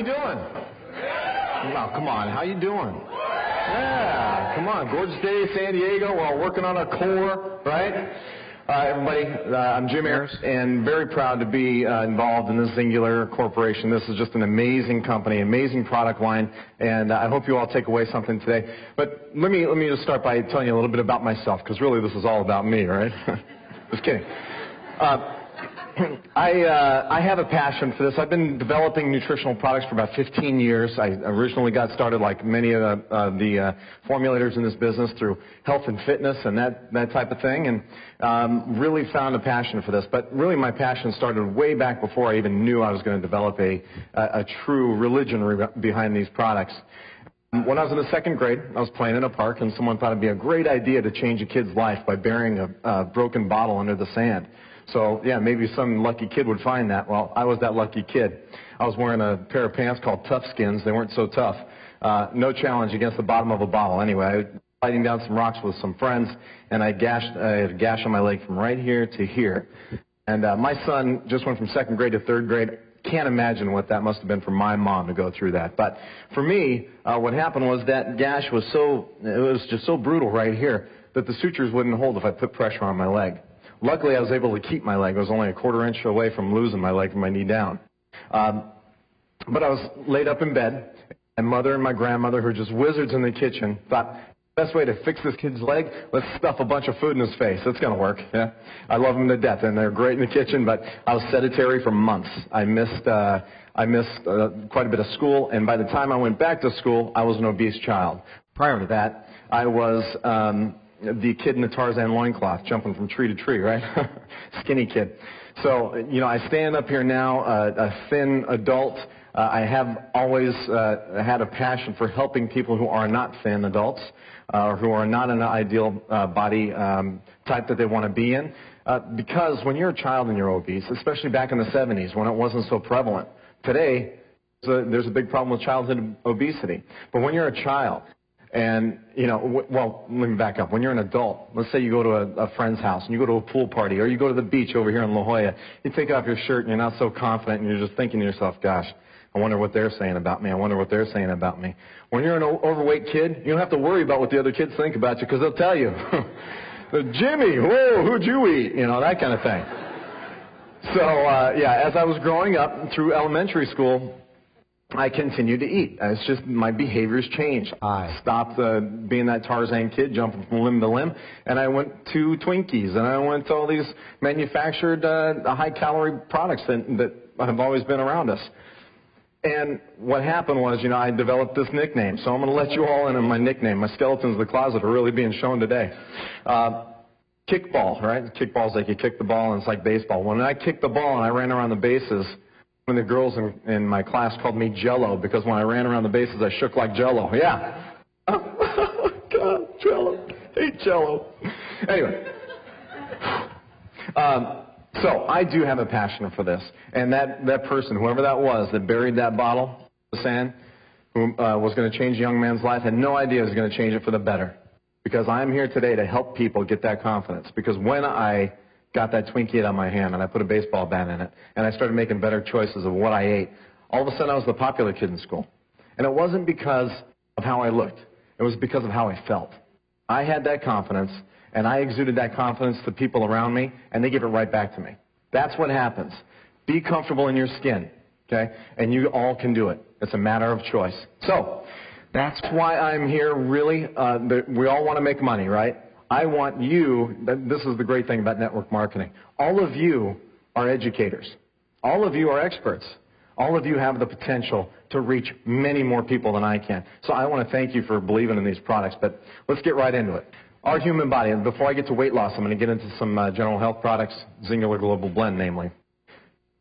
you doing? Well, come on, how you doing? Yeah, come on, gorgeous day, San Diego. We're all working on our core, right? Everybody, I'm Jim Ayres, and very proud to be involved in this Xyngular Corporation. This is just an amazing company, amazing product line, and I hope you all take away something today. But let me just start by telling you a little bit about myself, because really this is all about me, right? Just kidding. I have a passion for this. I've been developing nutritional products for about 15 years. I originally got started, like many of the formulators in this business, through health and fitness and that type of thing, and really found a passion for this. But really my passion started way back before I even knew I was going to develop a true religion behind these products. When I was in the second grade, I was playing in a park, and someone thought it'd be a great idea to change a kid's life by burying a broken bottle under the sand. So, yeah, maybe some lucky kid would find that. Well, I was that lucky kid. I was wearing a pair of pants called Tough Skins. They weren't so tough. No challenge against the bottom of a bottle. Anyway, I was fighting down some rocks with some friends, and I had a gash on my leg from right here to here. And my son just went from second grade to third grade. Can't imagine what that must have been for my mom to go through that. But for me, what happened was that gash was just so brutal right here that the sutures wouldn't hold if I put pressure on my leg. Luckily, I was able to keep my leg. I was only a quarter inch away from losing my leg from my knee down. But I was laid up in bed. My mother and my grandmother, who are just wizards in the kitchen, thought, the best way to fix this kid's leg, let's stuff a bunch of food in his face. That's going to work. Yeah, I love them to death, and they're great in the kitchen, but I was sedentary for months. I missed quite a bit of school, and by the time I went back to school, I was an obese child. Prior to that, I was the kid in the Tarzan loincloth, jumping from tree to tree, right? Skinny kid. So, I stand up here now, a thin adult. I have always had a passion for helping people who are not thin adults, or who are not in an ideal body type that they want to be in. Because when you're a child and you're obese, especially back in the 70s when it wasn't so prevalent, today there's a big problem with childhood obesity. But when you're a child, and, well, let me back up. When you're an adult, let's say you go to a friend's house and you go to a pool party, or you go to the beach over here in La Jolla, you take off your shirt and you're not so confident and you're just thinking to yourself, gosh, I wonder what they're saying about me. I wonder what they're saying about me. When you're an overweight kid, you don't have to worry about what the other kids think about you, because they'll tell you. Jimmy, whoa, who'd you eat? That kind of thing. So, as I was growing up through elementary school, I continued to eat. It's just my behaviors changed. I stopped being that Tarzan kid jumping from limb to limb, and I went to Twinkies, and I went to all these manufactured high-calorie products that have always been around us. And what happened was, I developed this nickname. So I'm going to let you all in on my nickname. My skeletons in the closet are really being shown today. Kickball, right? Kickball's like you kick the ball, and it's like baseball. When I kicked the ball and I ran around the bases, one of the girls in my class called me Jello, because when I ran around the bases, I shook like Jello. Yeah. Oh, God, Jello. Hate Jello. Anyway. So I do have a passion for this. And that person, whoever that was that buried that bottle in the sand, who was going to change a young man's life, had no idea he was going to change it for the better. Because I'm here today to help people get that confidence. Because when I got that Twinkie out of my hand and I put a baseball bat in it, and I started making better choices of what I ate, all of a sudden I was the popular kid in school. And it wasn't because of how I looked. It was because of how I felt. I had that confidence, and I exuded that confidence to people around me, and they give it right back to me. That's what happens. Be comfortable in your skin, okay? And you all can do it. It's a matter of choice. So that's why I'm here, really. We all want to make money, right? I want you, this is the great thing about network marketing. All of you are educators. All of you are experts. All of you have the potential to reach many more people than I can. So I want to thank you for believing in these products, but let's get right into it. Our human body, and before I get to weight loss, I'm going to get into some general health products, Xyngular Global Blend, namely.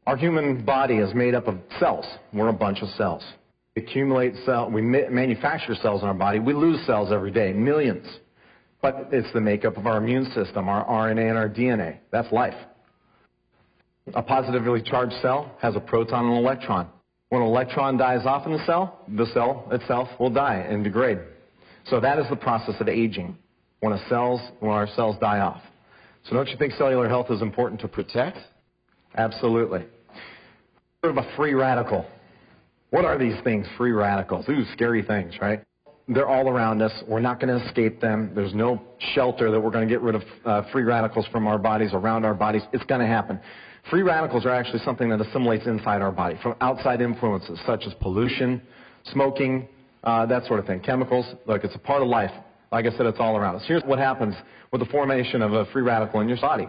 Our human body is made up of cells. We're a bunch of cells. We accumulate cells, we manufacture cells in our body. We lose cells every day, millions. But it's the makeup of our immune system, our RNA and our DNA. That's life. A positively charged cell has a proton and an electron. When an electron dies off in the cell itself will die and degrade. So that is the process of aging, when our cells die off. So don't you think cellular health is important to protect? Absolutely. Sort of a free radical. What are these things? Free radicals. Ooh, scary things, right? They're all around us. We're not going to escape them. There's no shelter that we're going to get rid of free radicals from our bodies, around our bodies. It's going to happen. Free radicals are actually something that assimilates inside our body from outside influences such as pollution, smoking, that sort of thing. Chemicals. Look, it's a part of life. Like I said, it's all around us. Here's what happens with the formation of a free radical in your body.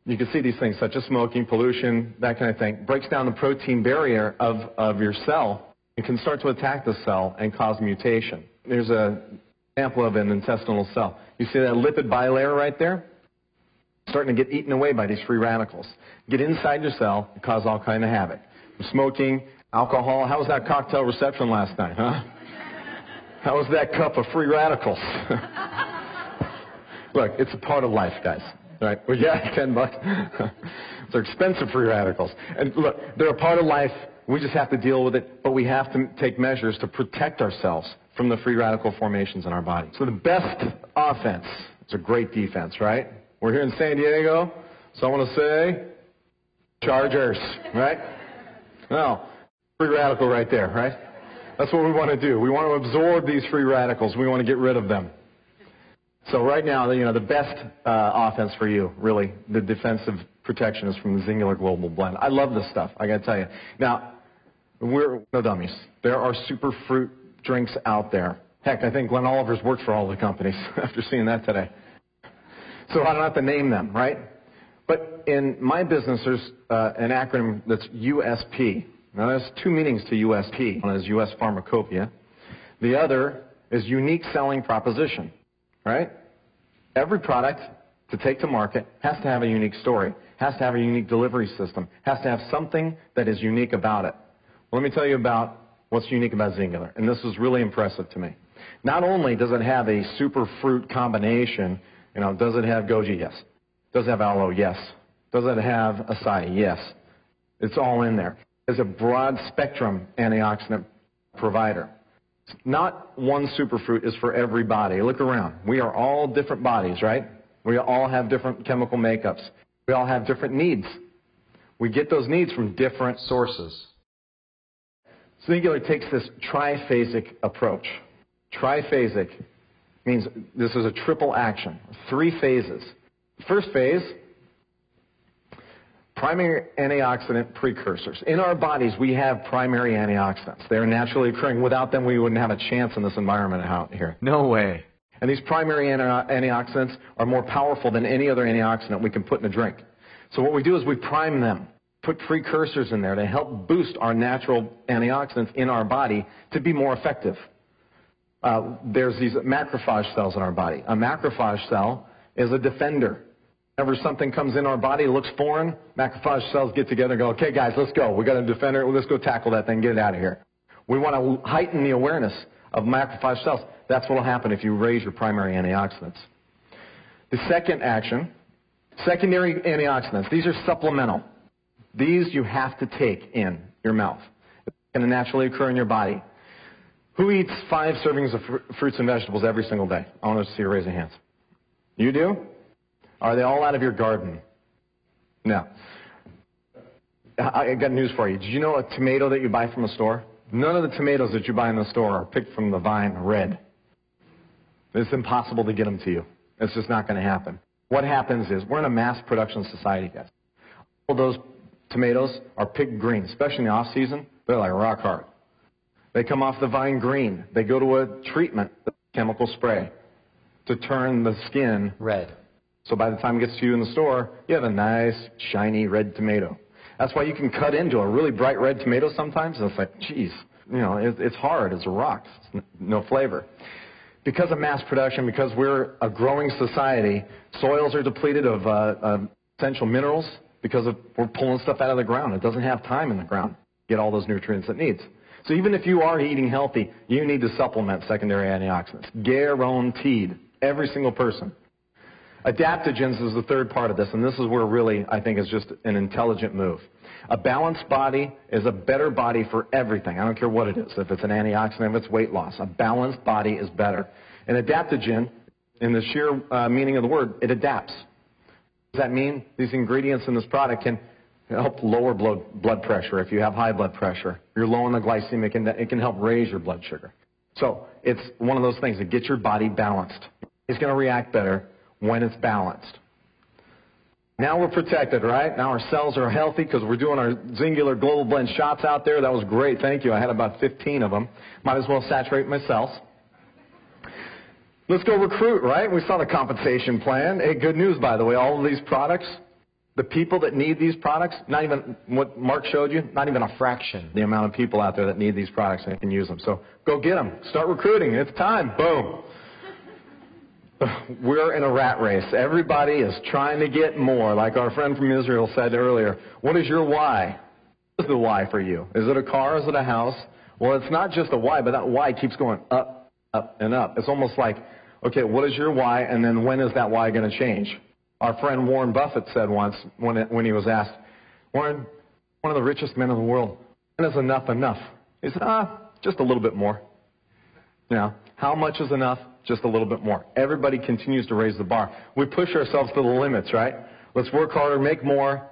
You can see these things such as smoking, pollution, that kind of thing. Breaks down the protein barrier of your cell. It can start to attack the cell and cause mutation. There's an example of an intestinal cell. You see that lipid bilayer right there? Starting to get eaten away by these free radicals. Get inside your cell and cause all kind of havoc. Smoking, alcohol. How was that cocktail reception last night, huh? How was that cup of free radicals? Look, it's a part of life, guys. Right? Well, yeah, $10. They're expensive free radicals. And look, they're a part of life. We just have to deal with it, but we have to take measures to protect ourselves from the free radical formations in our body. So the best offense is a great defense, right? We're here in San Diego, so I want to say Chargers, right? Well, free radical right there, right? That's what we want to do. We want to absorb these free radicals. We want to get rid of them. So right now, the best offense for you, really, the defensive protection is from the Xyngular Global Blend. I love this stuff, I got to tell you. Now, we're no dummies. There are super fruit drinks out there. Heck, I think Glenn Oliver's worked for all the companies after seeing that today. So I don't have to name them, right? But in my business, there's an acronym that's USP. Now, there's two meanings to USP. One is US Pharmacopoeia. The other is Unique Selling Proposition, right? Every product to take to market has to have a unique story, has to have a unique delivery system, has to have something that is unique about it. Well, let me tell you about what's unique about Xyngular, and this was really impressive to me. Not only does it have a super fruit combination, does it have goji? Yes. Does it have aloe? Yes. Does it have acai? Yes. It's all in there. It's a broad spectrum antioxidant provider. Not one superfruit is for every body. Look around. We are all different bodies, right? We all have different chemical makeups. We all have different needs. We get those needs from different sources. Xyngular takes this triphasic approach. Triphasic means this is a triple action, 3 phases. First phase, primary antioxidant precursors. In our bodies, we have primary antioxidants. They're naturally occurring. Without them, we wouldn't have a chance in this environment out here. No way. And these primary antioxidants are more powerful than any other antioxidant we can put in a drink. So what we do is we prime them, put precursors in there to help boost our natural antioxidants in our body to be more effective. There's these macrophage cells in our body. A macrophage cell is a defender. Whenever something comes in our body, looks foreign, macrophage cells get together and go, okay, guys, let's go. We got a defender. Let's go tackle that thing. Get it out of here. We want to heighten the awareness of macrophage cells. That's what will happen if you raise your primary antioxidants. The second action, secondary antioxidants. These are supplemental. These you have to take in your mouth. It's going to naturally occur in your body. Who eats 5 servings of fruits and vegetables every single day? I want to see you raise your hands. You do? Are they all out of your garden? No. I got news for you. Did you know a tomato that you buy from a store? None of the tomatoes that you buy in the store are picked from the vine red. It's impossible to get them to you. It's just not going to happen. What happens is we're in a mass production society, guys. All those tomatoes are picked green, especially in the off season. They're like rock hard. They come off the vine green. They go to a treatment, chemical spray, to turn the skin red. So by the time it gets to you in the store, you have a nice, shiny red tomato. That's why you can cut into a really bright red tomato sometimes, and it's like, geez, it's hard. It's a rock. It's no flavor. Because of mass production, because we're a growing society, soils are depleted of essential minerals because we're pulling stuff out of the ground. It doesn't have time in the ground to get all those nutrients it needs. So even if you are eating healthy, you need to supplement secondary antioxidants. Guaranteed. Every single person. Adaptogens is the third part of this, and this is where really I think is just an intelligent move. A balanced body is a better body for everything. I don't care what it is, if it's an antioxidant, if it's weight loss. A balanced body is better. An adaptogen, in the sheer meaning of the word, it adapts. What does that mean? These ingredients in this product can It helps lower blood pressure if you have high blood pressure. You're low on the glycemic index. It can help raise your blood sugar. So it's one of those things that gets your body balanced. It's going to react better when it's balanced. Now we're protected, right? Now our cells are healthy because we're doing our Xyngular Global Blend shots out there. That was great. Thank you. I had about 15 of them. Might as well saturate my cells. Let's go recruit, right? We saw the compensation plan. Hey, good news, by the way. All of these products, the people that need these products, not even what Mark showed you, not even a fraction the amount of people out there that need these products and can use them. So go get them. Start recruiting. It's time. Boom. We're in a rat race. Everybody is trying to get more. Like our friend from Israel said earlier, what is your why? What is the why for you? Is it a car? Is it a house? Well, it's not just a why, but that why keeps going up, up, and up. It's almost like, okay, what is your why, and then when is that why going to change? Our friend Warren Buffett said once when he was asked, Warren, one of the richest men in the world, when is enough enough? He said, just a little bit more. You know, how much is enough? Just a little bit more. Everybody continues to raise the bar. We push ourselves to the limits, right? Let's work harder, make more,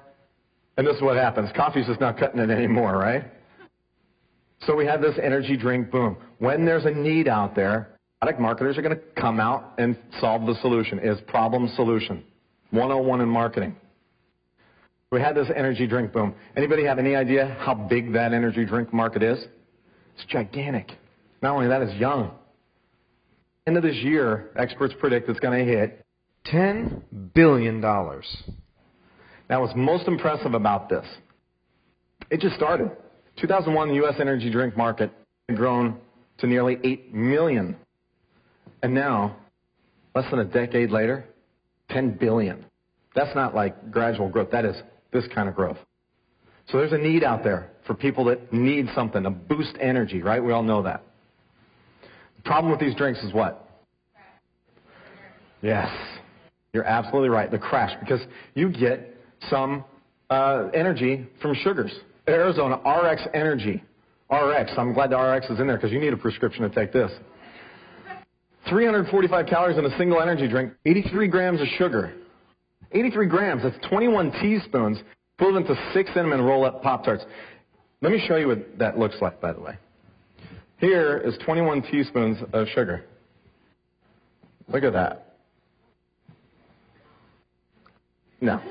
and this is what happens. Coffee's just not cutting it anymore, right? So we have this energy drink boom. When there's a need out there, product marketers are going to come out and solve the solution. It's problem solution. 101 in marketing. We had this energy drink boom. Anybody have any idea how big that energy drink market is? It's gigantic. Not only that, it's young. End of this year, experts predict it's going to hit $10 billion. Now, what's most impressive about this, it just started. 2001, the U.S. energy drink market had grown to nearly 8 million. And now, less than a decade later, 10 billion. That's not like gradual growth. That is this kind of growth. So there's a need out there for people that need something to boost energy, right? We all know that. The problem with these drinks is what? Yes, you're absolutely right. The crash, because you get some energy from sugars. Arizona RX Energy. RX. I'm glad the RX is in there because you need a prescription to take this. 345 calories in a single energy drink, 83 grams of sugar. 83 grams, that's 21 teaspoons, equivalent to 6 cinnamon roll-up Pop-Tarts. Let me show you what that looks like, by the way. Here is 21 teaspoons of sugar. Look at that. No.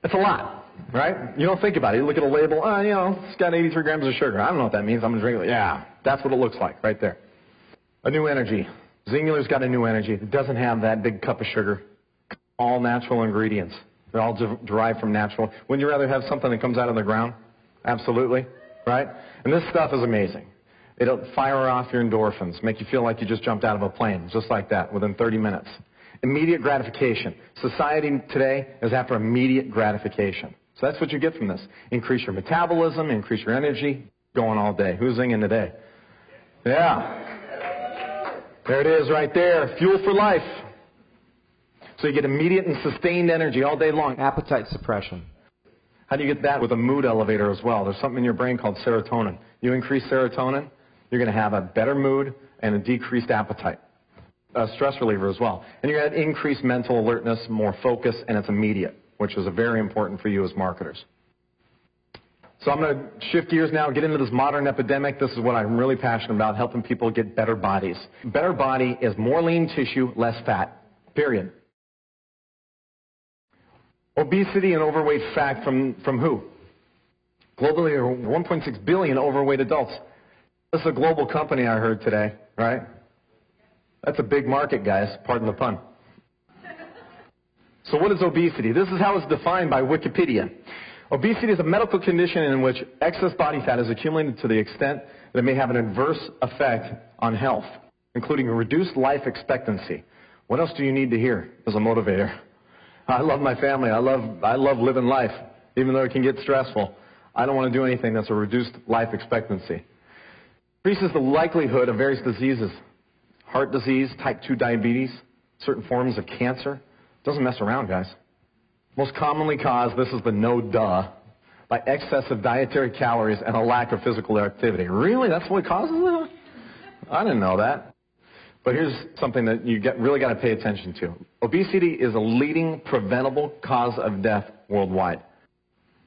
It's a lot, right? You don't think about it. You look at a label, it's got 83 grams of sugar. I don't know what that means. I'm going to drink it. Yeah, that's what it looks like right there. A new energy. Xyngular's got a new energy. It doesn't have that big cup of sugar. All natural ingredients. They're all derived from natural. Wouldn't you rather have something that comes out of the ground? Absolutely, right? And this stuff is amazing. It'll fire off your endorphins, make you feel like you just jumped out of a plane, just like that, within 30 minutes. Immediate gratification. Society today is after immediate gratification. So that's what you get from this. Increase your metabolism, increase your energy, going all day. Who's zinging today? Yeah. There it is right there. Fuel for life. So you get immediate and sustained energy all day long. Appetite suppression. How do you get that? With a mood elevator as well. There's something in your brain called serotonin. You increase serotonin, you're going to have a better mood and a decreased appetite. A stress reliever as well. And you're going to have increased mental alertness, more focus, and it's immediate, which is very important for you as marketers. So I'm going to shift gears now, get into this modern epidemic. This is what I'm really passionate about, helping people get better bodies. Better body is more lean tissue, less fat, period. Obesity and overweight fact from who? Globally, there are 1.6 billion overweight adults. This is a global company I heard today, right? That's a big market, guys. Pardon the pun. So what is obesity? This is how it's defined by Wikipedia. Obesity is a medical condition in which excess body fat is accumulated to the extent that it may have an adverse effect on health, including a reduced life expectancy. What else do you need to hear as a motivator? I love my family. I love living life, even though it can get stressful. I don't want to do anything that's a reduced life expectancy. Increases the likelihood of various diseases. Heart disease, type 2 diabetes, certain forms of cancer. Doesn't mess around, guys. Most commonly caused, this is the no duh, by excessive dietary calories and a lack of physical activity. Really? That's what causes it? I didn't know that. But here's something that you really got to pay attention to. Obesity is a leading preventable cause of death worldwide.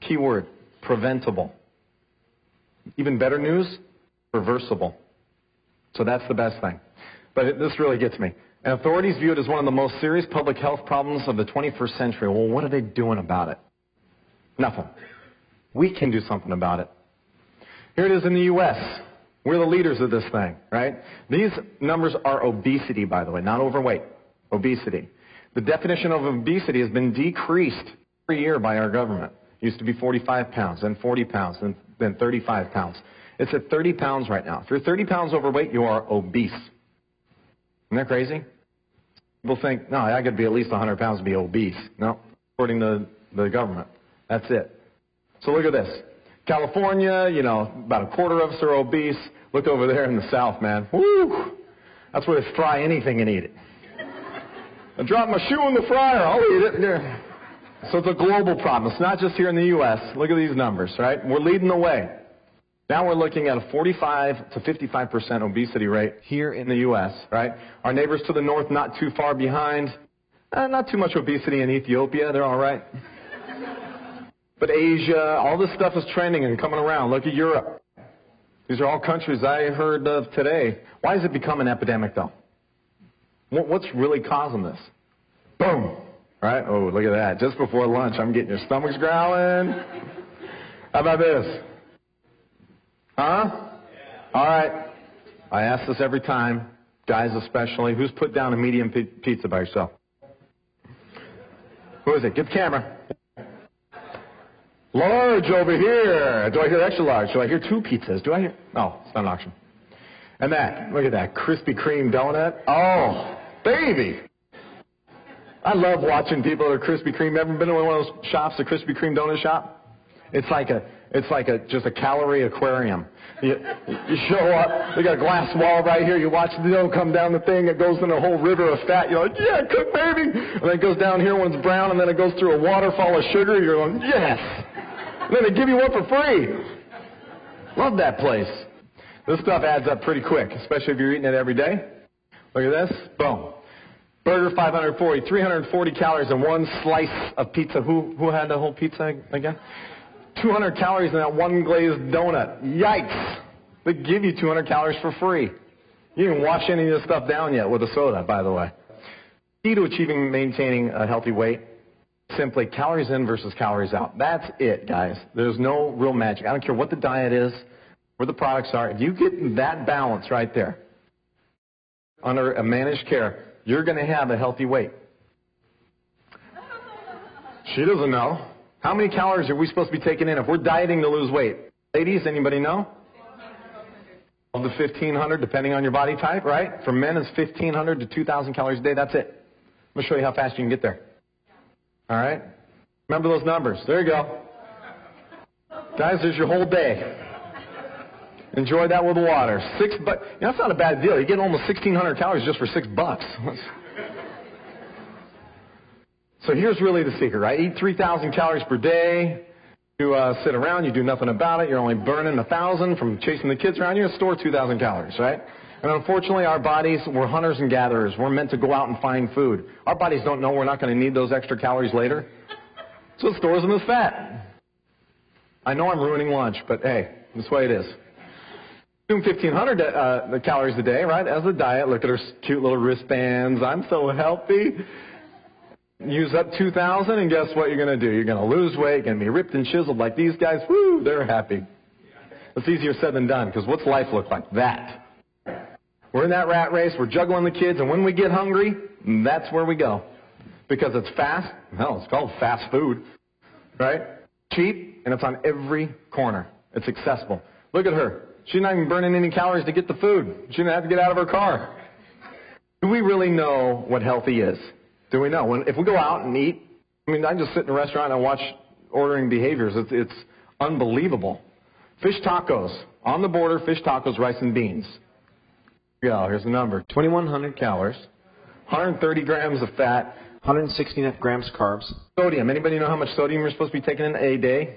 Key word, preventable. Even better news, reversible. So that's the best thing. But this really gets me. And authorities view it as one of the most serious public health problems of the 21st century. Well, what are they doing about it? Nothing. We can do something about it. Here it is in the U.S. We're the leaders of this thing, right? These numbers are obesity, by the way, not overweight. Obesity. The definition of obesity has been decreased every year by our government. It used to be 45 pounds, then 40 pounds, then 35 pounds. It's at 30 pounds right now. If you're 30 pounds overweight, you are obese. Isn't that crazy? People think, no, I got to be at least 100 pounds to be obese. No, according to the government. That's it. So look at this. California, you know, about a quarter of us are obese. Look over there in the South, man. Woo! That's where they fry anything and eat it. I dropped my shoe in the fryer. I'll eat it. Yeah. So it's a global problem. It's not just here in the U.S. Look at these numbers, right? We're leading the way. Now we're looking at a 45 to 55% obesity rate here in the U.S., right? Our neighbors to the north not too far behind. Not too much obesity in Ethiopia. They're all right. But Asia, all this stuff is trending and coming around. Look at Europe. These are all countries I heard of today. Why has it become an epidemic, though? What's really causing this? Boom. Right? Oh, look at that. Just before lunch, I'm getting your stomachs growling. How about this? Huh? All right. I ask this every time, guys especially. Who's put down a medium pizza by yourself? Who is it? Get the camera. Large over here. Do I hear extra large? Do I hear 2 pizzas? Do I hear? Oh, it's not an auction. And that, look at that, Krispy Kreme donut. Oh, baby. I love watching people at a Krispy Kreme. Ever been to one of those shops, a Krispy Kreme donut shop? It's like just a calorie aquarium. You show up, they got a glass wall right here, you watch the dough come down the thing, it goes in a whole river of fat, you're like, yeah, cook baby! And then it goes down here when it's brown, and then it goes through a waterfall of sugar, you're going, yes! And then they give you one for free. Love that place. This stuff adds up pretty quick, especially if you're eating it every day. Look at this, boom. Burger, 540, 340 calories in one slice of pizza. Who had the whole pizza again? 200 calories in that one glazed donut. Yikes! They give you 200 calories for free. You didn't wash any of this stuff down yet with a soda, by the way. Key to achieving and maintaining a healthy weight, simply calories in versus calories out. That's it, guys. There's no real magic. I don't care what the diet is, where the products are. If you get that balance right there, under a managed care, you're going to have a healthy weight. She doesn't know. How many calories are we supposed to be taking in if we're dieting to lose weight? Ladies, anybody know? Of the 1,500, depending on your body type, right? For men, it's 1,500 to 2,000 calories a day. That's it. I'm going to show you how fast you can get there. All right? Remember those numbers. There you go. Guys, there's your whole day. Enjoy that with water. $6. You know, that's not a bad deal. You get almost 1,600 calories just for $6. So here's really the secret, right? Eat 3,000 calories per day. You sit around, you do nothing about it. You're only burning 1,000 from chasing the kids around. You're going to store 2,000 calories, right? And unfortunately, our bodies, we're hunters and gatherers. We're meant to go out and find food. Our bodies don't know we're not going to need those extra calories later. So it stores them as fat. I know I'm ruining lunch, but hey, that's the way it is. Consume 1,500 calories a day, right, as a diet. Look at her cute little wristbands. I'm so healthy. Use up 2,000, and guess what you're going to do? You're going to lose weight, going to be ripped and chiseled like these guys. Woo, they're happy. It's easier said than done, because what's life look like? That. We're in that rat race. We're juggling the kids, and when we get hungry, that's where we go. Because it's fast. Hell, it's called fast food, right? Cheap, and it's on every corner. It's accessible. Look at her. She's not even burning any calories to get the food. She didn't have to get out of her car. Do we really know what healthy is? Do we know? If we go out and eat, I mean, I just sit in a restaurant and I watch ordering behaviors. It's unbelievable. Fish tacos. On the border, fish tacos, rice and beans. Yeah, here's the number. 2,100 calories, 130 grams of fat, 160 grams of carbs. Sodium. Anybody know how much sodium you're supposed to be taking in a day?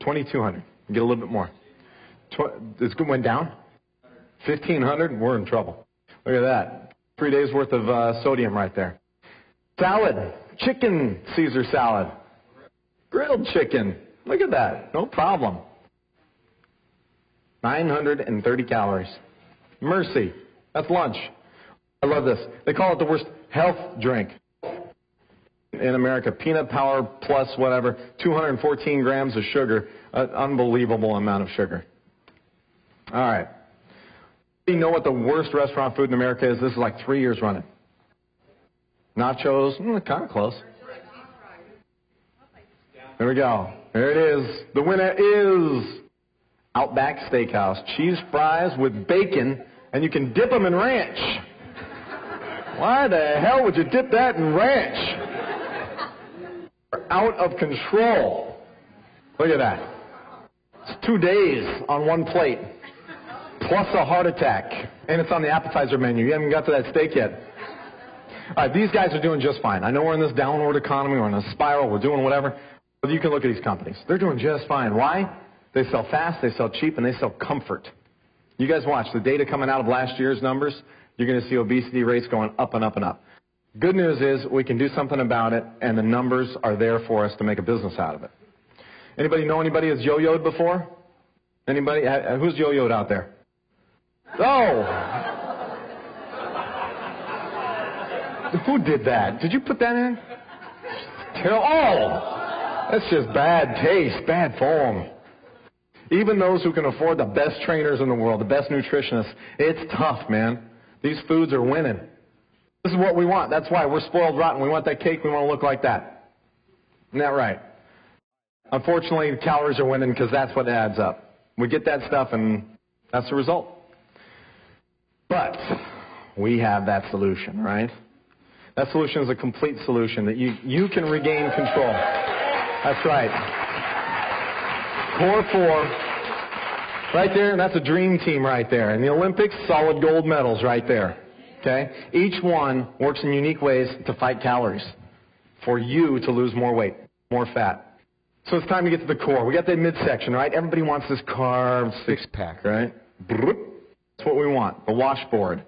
2,200. Get a little bit more. It went down. 1,500. We're in trouble. Look at that. 3 days worth of sodium right there. Salad. Chicken Caesar salad. Grilled chicken. Look at that. No problem. 930 calories. Mercy. That's lunch. I love this. They call it the worst health drink in America. Peanut Power plus whatever. 214 grams of sugar. An unbelievable amount of sugar. All right. You know what the worst restaurant food in America is? This is like 3 years running. Nachos. Kind of close. There we go. There it is. The winner is Outback Steakhouse. Cheese fries with bacon, and you can dip them in ranch. Why the hell would you dip that in ranch? Out of control. Look at that. It's 2 days on one plate, plus a heart attack. And it's on the appetizer menu. You haven't got to that steak yet. All right, these guys are doing just fine. I know we're in this downward economy. We're in a spiral. We're doing whatever. But you can look at these companies. They're doing just fine. Why? They sell fast, they sell cheap, and they sell comfort. You guys watch the data coming out of last year's numbers. You're going to see obesity rates going up and up and up. Good news is we can do something about it, and the numbers are there for us to make a business out of it. Anybody know anybody who's yo-yoed before? Anybody? Who's yo-yoed out there? Oh! Who did that? Did you put that in? Oh! That's just bad taste, bad form. Even those who can afford the best trainers in the world, the best nutritionists, it's tough, man. These foods are winning. This is what we want. That's why we're spoiled rotten. We want that cake. We want to look like that. Isn't that right? Unfortunately, the calories are winning because that's what adds up. We get that stuff, and that's the result. But we have that solution, right? That solution is a complete solution that you can regain control. That's right. Core 4, right there, and that's a dream team right there. In the Olympics, solid gold medals right there. Okay? Each one works in unique ways to fight calories for you to lose more weight, more fat. So it's time to get to the core. We got that midsection, right? Everybody wants this carved six-pack, right? That's what we want, the washboard.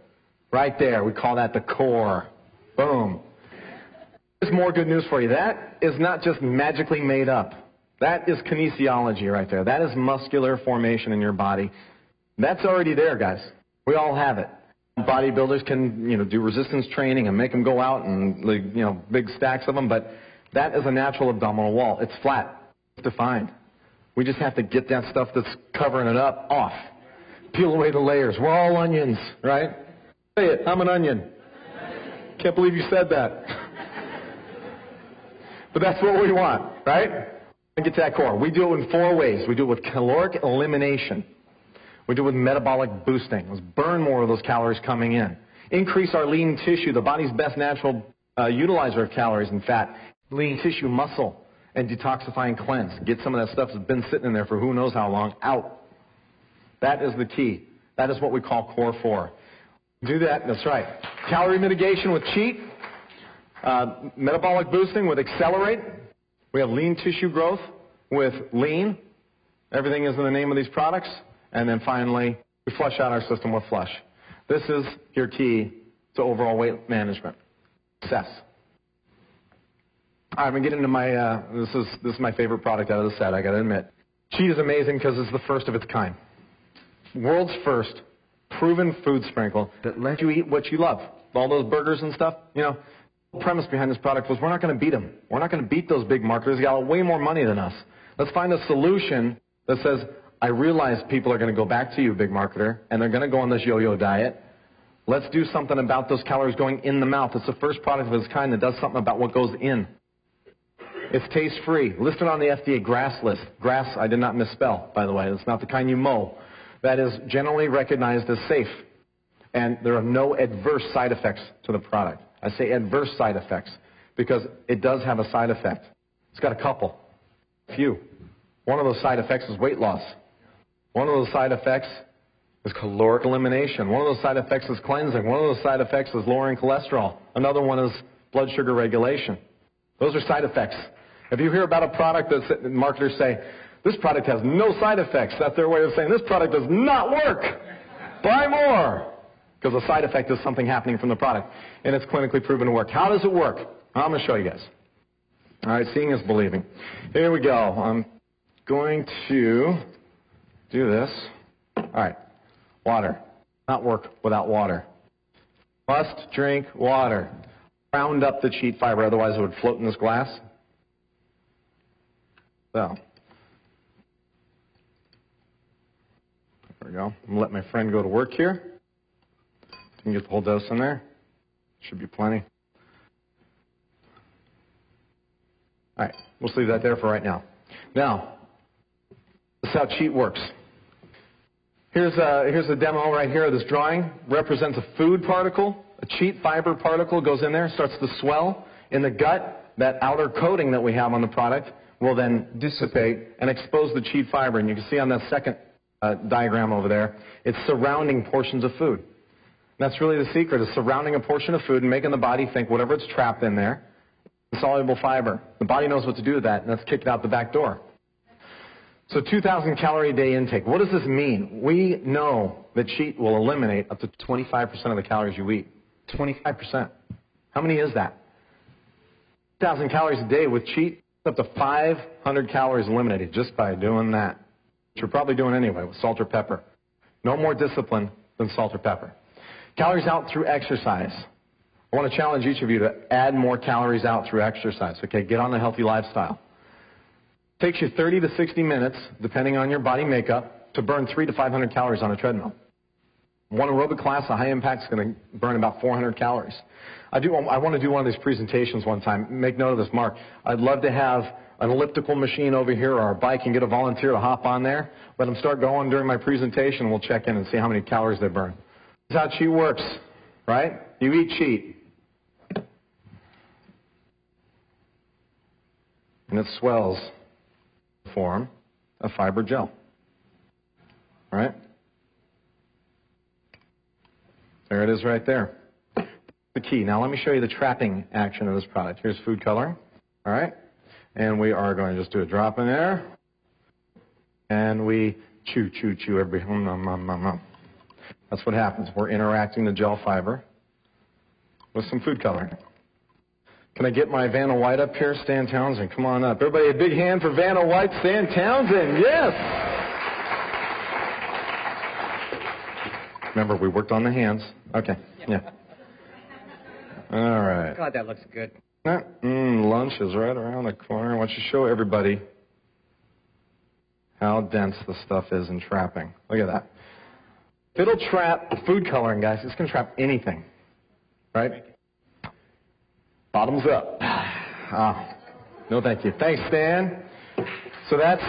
Right there, we call that the core. Boom. There's more good news for you. That is not just magically made up. That is kinesiology right there. That is muscular formation in your body. That's already there, guys. We all have it. Bodybuilders can, do resistance training and make them go out and, big stacks of them, but that is a natural abdominal wall. It's flat. It's defined. We just have to get that stuff that's covering it up off. Peel away the layers. We're all onions, right? Say it. I'm an onion. Can't believe you said that. But that's what we want, right? And get to that core. We do it in 4 ways. We do it with caloric elimination. We do it with metabolic boosting. Let's burn more of those calories coming in. Increase our lean tissue, the body's best natural utilizer of calories and fat. Lean tissue muscle and detoxifying cleanse. Get some of that stuff that's been sitting in there for who knows how long out. That is the key. That is what we call core 4. Do that. That's right. Calorie mitigation with cheat. Metabolic boosting with accelerate. We have lean tissue growth with lean. Everything is in the name of these products. And then finally, we flush out our system with flush. This is your key to overall weight management. Success. All right, I'm going to get into my, this is my favorite product out of the set, I got to admit. Cheat is amazing because it's the first of its kind. World's first proven food sprinkle that lets you eat what you love. All those burgers and stuff, the premise behind this product was we're not going to beat them. We're not going to beat those big marketers. They got way more money than us. Let's find a solution that says, I realize people are going to go back to you, big marketer, and they're going to go on this yo-yo diet. Let's do something about those calories going in the mouth. It's the first product of its kind that does something about what goes in. It's taste-free. Listed on the FDA GRAS list. GRAS, I did not misspell, by the way. It's not the kind you mow. That is generally recognized as safe. And there are no adverse side effects to the product. I say adverse side effects because it does have a side effect. It's got a couple. Few. One of those side effects is weight loss. One of those side effects is caloric elimination. One of those side effects is cleansing. One of those side effects is lowering cholesterol. Another one is blood sugar regulation. Those are side effects. If you hear about a product that marketers say, this product has no side effects, that's their way of saying this product does not work. Buy more. because the side effect is something happening from the product, and it's clinically proven to work. How does it work? I'm going to show you guys. All right, seeing is believing. Here we go. I'm going to do this. All right, water. Not work without water. Must drink water. Round up the cheat fiber, otherwise it would float in this glass. So, there we go. I'm going to let my friend go to work here. You can get the whole dose in there. Should be plenty. All right, we'll just leave that there for right now. Now, this is how cheat works. Here's a demo right here. This drawing represents a food particle. A cheat fiber particle goes in there, starts to swell in the gut. That outer coating that we have on the product will then dissipate and expose the cheat fiber. And you can see on that second diagram over there, it's surrounding portions of food. And that's really the secret, is surrounding a portion of food and making the body think whatever it's trapped in there, insoluble fiber. The body knows what to do with that, and that's kicked out the back door. So 2,000 calorie a day intake. What does this mean? We know that cheat will eliminate up to 25% of the calories you eat. 25%. How many is that? 2,000 calories a day with cheat, up to 500 calories eliminated just by doing that. Which you're probably doing anyway with salt or pepper. No more discipline than salt or pepper. Calories out through exercise. I want to challenge each of you to add more calories out through exercise. Okay, get on a healthy lifestyle. Takes you 30 to 60 minutes, depending on your body makeup, to burn 300 to 500 calories on a treadmill. One aerobic class, a high impact, is going to burn about 400 calories. I want to do one of these presentations one time. Make note of this, Mark. I'd love to have an elliptical machine over here or a bike and get a volunteer to hop on there. Let them start going during my presentation. We'll check in and see how many calories they burn. This is how cheat works, right? You eat cheat. And it swells to form a fiber gel. All right? There it is right there. The key. Now let me show you the trapping action of this product. Here's food coloring. All right? And we are going to just do a drop in there. And we chew every... That's what happens. We're interacting the gel fiber with some food coloring. Can I get my Vanna White up here? Stan Townsend, come on up. Everybody a big hand for Vanna White. Stan Townsend, yes! Remember, we worked on the hands. Okay, yeah. All right. God, that looks good. Lunch is right around the corner. Why don't you show everybody how dense the stuff is in trapping. Look at that. If it'll trap food coloring, guys, it's going to trap anything, right? Bottoms up. No thank you. Thanks, Stan. So that's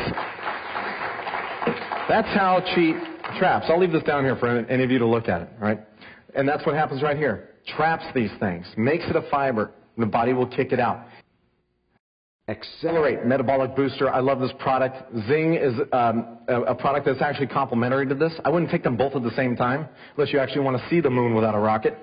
how cheat traps. I'll leave this down here for any of you to look at it, right? And that's what happens right here. Traps these things. Makes it a fiber. And the body will kick it out. Accelerate Metabolic Booster. I love this product. Zing is a product that's actually complementary to this. I wouldn't take them both at the same time unless you actually want to see the moon without a rocket.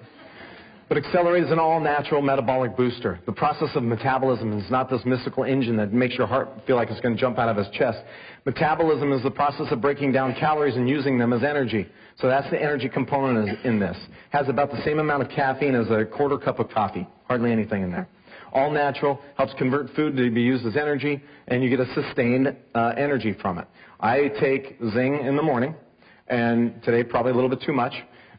But Accelerate is an all-natural metabolic booster. The process of metabolism is not this mystical engine that makes your heart feel like it's going to jump out of his chest. Metabolism is the process of breaking down calories and using them as energy. So that's the energy component in this. Has about the same amount of caffeine as a quarter cup of coffee. Hardly anything in there. All natural, helps convert food to be used as energy, and you get a sustained energy from it. I take Zing in the morning, and today probably a little bit too much.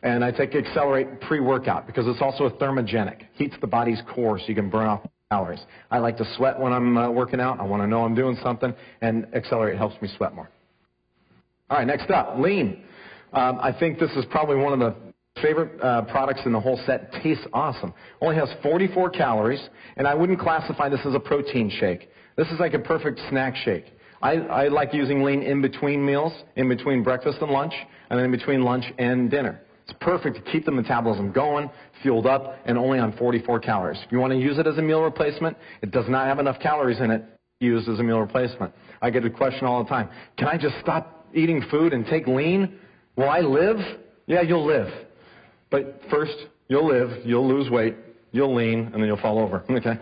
And I take Accelerate pre-workout because it's also a thermogenic. Heats the body's core so you can burn off calories. I like to sweat when I'm working out. I want to know I'm doing something, and Accelerate helps me sweat more. All right, next up, Lean. I think this is probably one of the favorite products in the whole set. Tastes awesome. Only has 44 calories, and I wouldn't classify this as a protein shake. This is like a perfect snack shake. I like using Lean in between meals, in between breakfast and lunch, and then in between lunch and dinner. It's perfect to keep the metabolism going, fueled up, and only on 44 calories. If you want to use it as a meal replacement, it does not have enough calories in it used as a meal replacement. I get a question all the time. Can I just stop eating food and take Lean? Will I live? Yeah, you'll live. But first, you'll live, you'll lose weight, you'll lean, and then you'll fall over. Okay?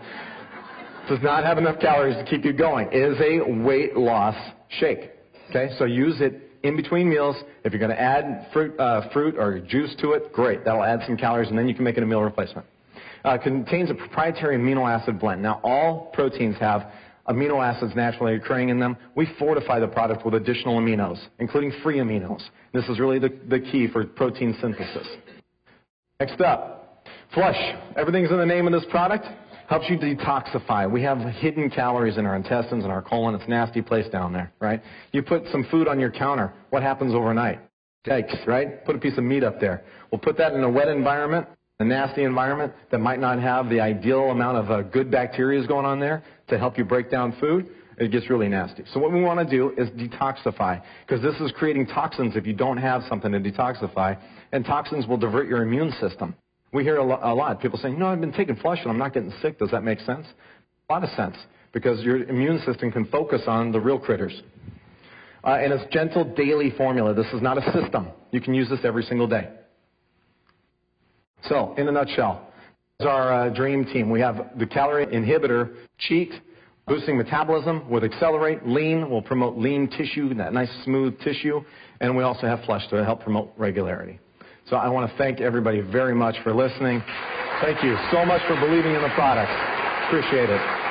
Does not have enough calories to keep you going. It is a weight loss shake. Okay? So use it in between meals. If you're going to add fruit or juice to it, great. That'll add some calories, and then you can make it a meal replacement. Contains a proprietary amino acid blend. Now, all proteins have amino acids naturally occurring in them. We fortify the product with additional aminos, including free aminos. This is really the key for protein synthesis. Next up, flush. Everything's in the name of this product. Helps you detoxify. We have hidden calories in our intestines and our colon. It's a nasty place down there, right? You put some food on your counter. What happens overnight? Yikes, right? Put a piece of meat up there. We'll put that in a wet environment, a nasty environment that might not have the ideal amount of good bacteria going on there to help you break down food. It gets really nasty. So what we want to do is detoxify, because this is creating toxins if you don't have something to detoxify, and toxins will divert your immune system. We hear a lot. People saying, I've been taking flush and I'm not getting sick. Does that make sense? A lot of sense, because your immune system can focus on the real critters. And it's gentle daily formula. This is not a system. You can use this every single day. So, in a nutshell, this is our dream team. We have the calorie inhibitor, cheat, boosting metabolism with accelerate. Lean will promote lean tissue, that nice smooth tissue. And we also have flush to help promote regularity. So I want to thank everybody very much for listening. Thank you so much for believing in the product. Appreciate it.